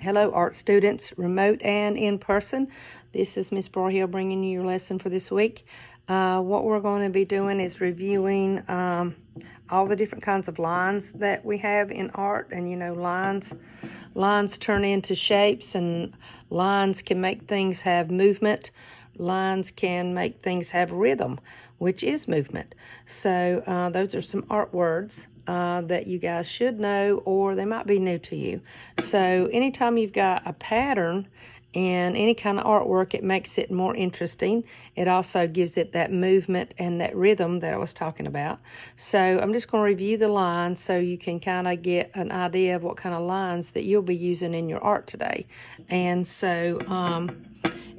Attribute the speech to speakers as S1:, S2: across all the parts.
S1: Hello, art students, remote and in person. This is Miss Barhill bringing you your lesson for this week. What we're going to be doing is reviewing all the different kinds of lines that we have in art. And you know, lines turn into shapes, and lines can make things have movement. Lines can make things have rhythm, which is movement. So those are some art words that you guys should know, or they might be new to you. So anytime you've got a pattern in any kind of artwork, it makes it more interesting. It also gives it that movement and that rhythm that I was talking about. So I'm just going to review the lines so you can kind of get an idea of what kind of lines that you'll be using in your art today. And so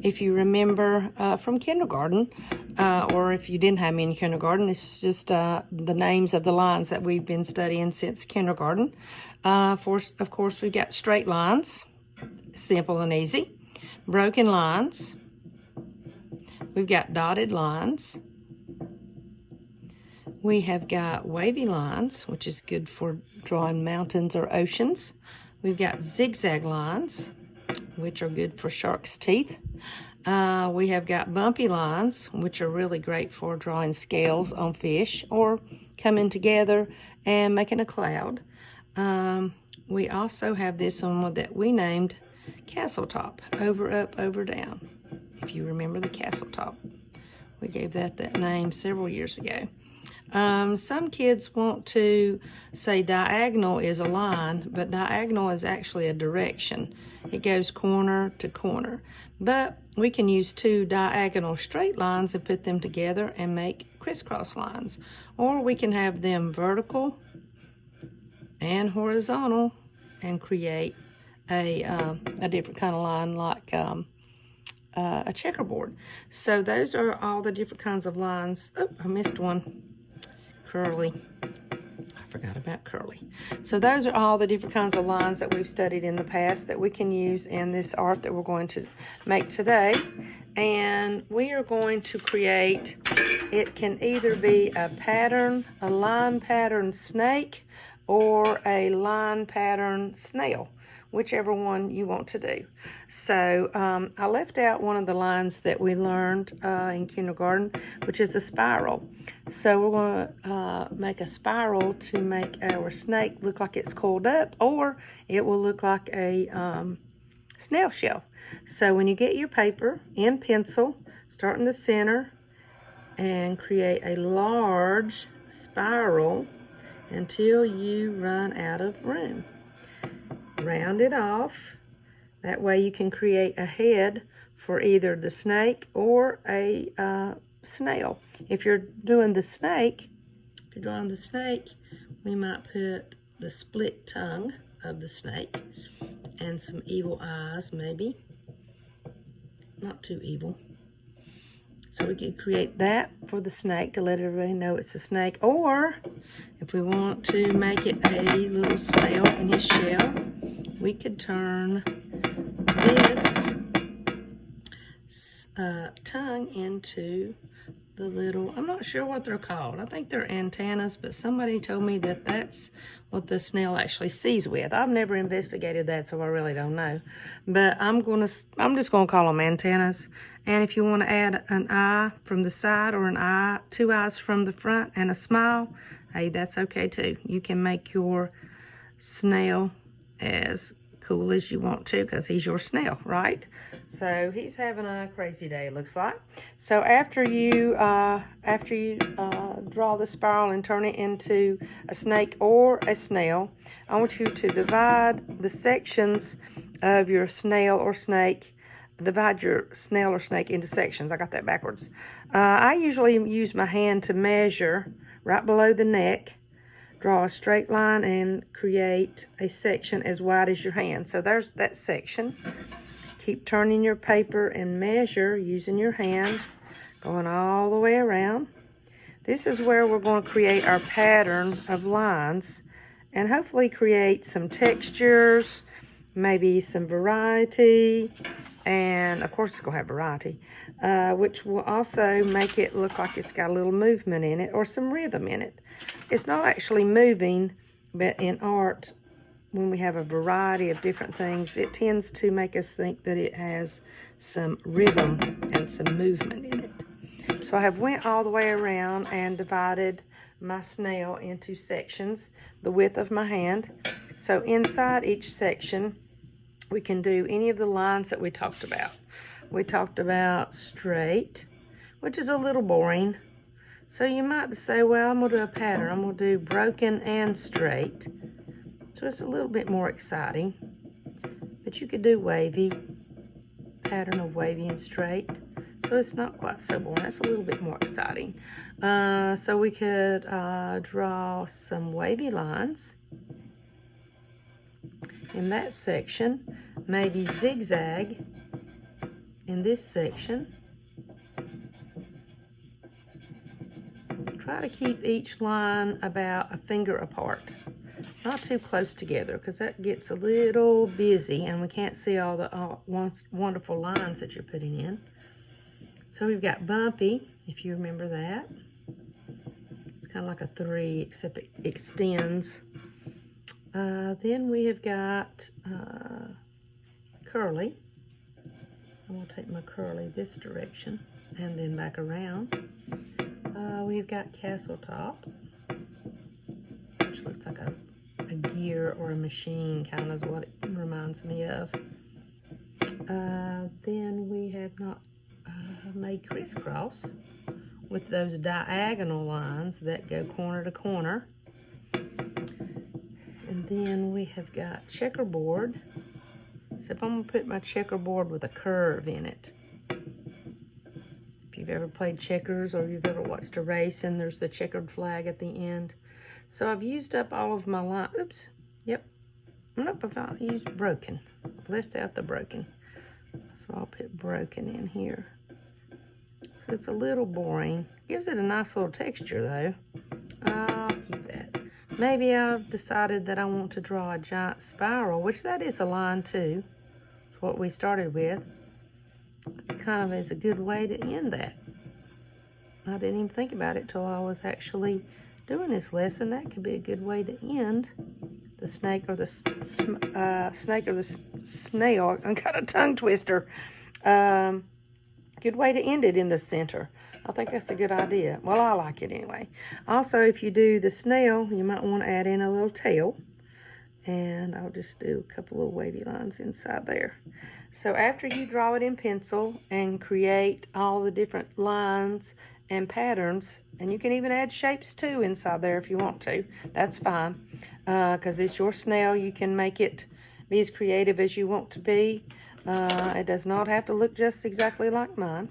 S1: if you remember from kindergarten, or if you didn't have me in kindergarten, it's just the names of the lines that we've been studying since kindergarten. Of course, we've got straight lines, simple and easy. Broken lines. We've got dotted lines. We have got wavy lines, which is good for drawing mountains or oceans. We've got zigzag lines, which are good for sharks' teeth. We have got bumpy lines, which are really great for drawing scales on fish or coming together and making a cloud. We also have this one that we named castle top, over, up, over, down. If you remember the castle top, we gave that name several years ago. Some kids want to say diagonal is a line, but diagonal is actually a direction. It goes corner to corner. But we can use two diagonal straight lines and put them together and make crisscross lines. Or we can have them vertical and horizontal and create a different kind of line, like a checkerboard. So those are all the different kinds of lines. Oh, I missed one. Curly. I forgot about curly. So those are all the different kinds of lines that we've studied in the past that we can use in this art that we're going to make today. And we are going to create, it can either be a pattern, a line pattern snake, or a line pattern snail, whichever one you want to do. So I left out one of the lines that we learned in kindergarten, which is a spiral. So we're going to make a spiral to make our snake look like it's coiled up, or it will look like a snail shell. So when you get your paper in pencil, start in the center and create a large spiral until you run out of room. Round it off. That way you can create a head for either the snake or a snail. If you're doing the snake, we might put the split tongue of the snake and some evil eyes, maybe. Not too evil. So we can create that for the snake to let everybody know it's a snake. Or if we want to make it a little snail in his shell, we could turn this tongue into the little, I'm not sure what they're called. I think they're antennas, but somebody told me that that's what the snail actually sees with. I've never investigated that, so I really don't know. But I'm just gonna call them antennas. And if you want to add an eye from the side, or an eye, two eyes from the front, and a smile, hey, that's okay too. You can make your snail as cool as you want to, because he's your snail, right? So he's having a crazy day, it looks like. So after you draw the spiral and turn it into a snake or a snail, I want you to divide the sections of your snail or snake. Divide your snail or snake into sections. I got that backwards. I usually use my hand to measure right below the neck. Draw a straight line and create a section as wide as your hand. So there's that section. Keep turning your paper and measure using your hand, going all the way around. This is where we're going to create our pattern of lines and hopefully create some textures, maybe some variety, and of course it's going to have variety, which will also make it look like it's got a little movement in it or some rhythm in it. It's not actually moving, but in art when we have a variety of different things, it tends to make us think that it has some rhythm and some movement in it. So I have went all the way around and divided my snail into sections the width of my hand. So inside each section, we can do any of the lines that we talked about. We talked about straight, which is a little boring. So you might say, well, I'm going to do a pattern. I'm going to do broken and straight. So it's a little bit more exciting. But you could do wavy, pattern of wavy and straight. So it's not quite so boring. It's a little bit more exciting. So we could draw some wavy lines in that section. Maybe zigzag in this section. Try to keep each line about a finger apart. Not too close together, because that gets a little busy and we can't see all the wonderful lines that you're putting in. So we've got bumpy, if you remember that. It's kind of like a 3, except it extends. Then we have got curly. I'm going to take my curly this direction and then back around. We've got castle top, which looks like a gear or a machine, kind of is what it reminds me of. Then we have not made crisscross with those diagonal lines that go corner to corner. And then we have got checkerboard. So if I'm going to put my checkerboard with a curve in it. If you've ever played checkers or you've ever watched a race and there's the checkered flag at the end. So I've used up all of my line. Oops. Yep. Nope, I've used broken. Left out the broken. So I'll put broken in here. So it's a little boring. Gives it a nice little texture though. I'll keep that. Maybe I've decided that I want to draw a giant spiral, which that is a line too. It's what we started with. Kind of is a good way to end that. I didn't even think about it till I was actually doing this lesson. That could be a good way to end the snake or the snail. I got a tongue twister. Good way to end it in the center. I think that's a good idea. Well, I like it anyway. Also, if you do the snail, you might want to add in a little tail. And I'll just do a couple of wavy lines inside there. So after you draw it in pencil and create all the different lines and patterns, and you can even add shapes too inside there if you want to. That's fine, because it's your snail. You can make it be as creative as you want to be. It does not have to look just exactly like mine.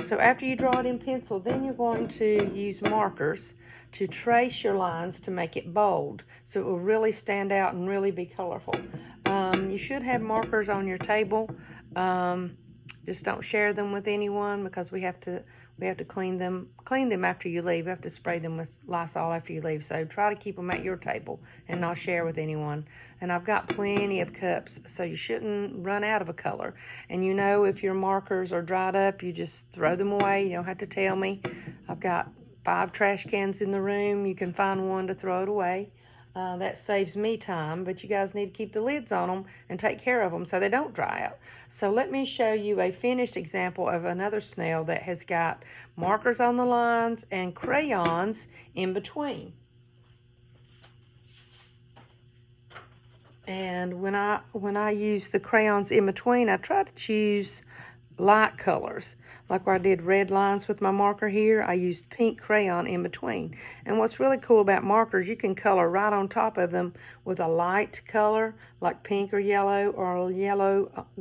S1: So after you draw it in pencil, then you're going to use markers to trace your lines to make it bold, so it will really stand out and really be colorful. You should have markers on your table. Just don't share them with anyone, because we have to clean them after you leave. We have to spray them with Lysol after you leave. So try to keep them at your table and not share with anyone. And I've got plenty of cups, so you shouldn't run out of a color. And you know, if your markers are dried up, you just throw them away. You don't have to tell me. I've got 5 trash cans in the room. You can find one to throw it away. That saves me time, but you guys need to keep the lids on them and take care of them so they don't dry out. So let me show you a finished example of another snail that has got markers on the lines and crayons in between. And when I use the crayons in between, I try to choose light colors. Like where I did red lines with my marker here, I used pink crayon in between. And what's really cool about markers, you can color right on top of them with a light color, like pink or yellow,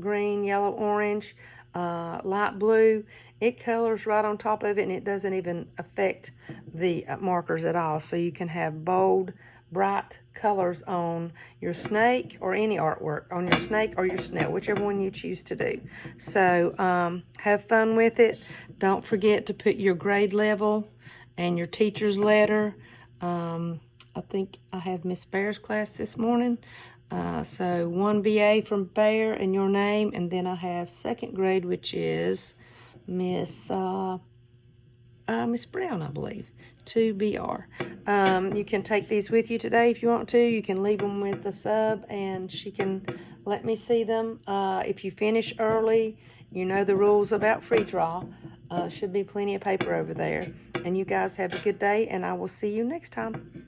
S1: green, yellow, orange, light blue. It colors right on top of it, and it doesn't even affect the markers at all. So you can have bold, bright colors on your snake or any artwork on your snake or your snail, whichever one you choose to do. So have fun with it. Don't forget to put your grade level and your teacher's letter. I think I have Miss Bear's class this morning. So 1 BA from Bear and your name, and then I have 2nd grade, which is Miss Brown, I believe. k-2br. You can take these with you today if you want to. You can leave them with the sub, and she can let me see them. If you finish early, you know the rules about free draw. Should be plenty of paper over there. And you guys have a good day, and I will see you next time.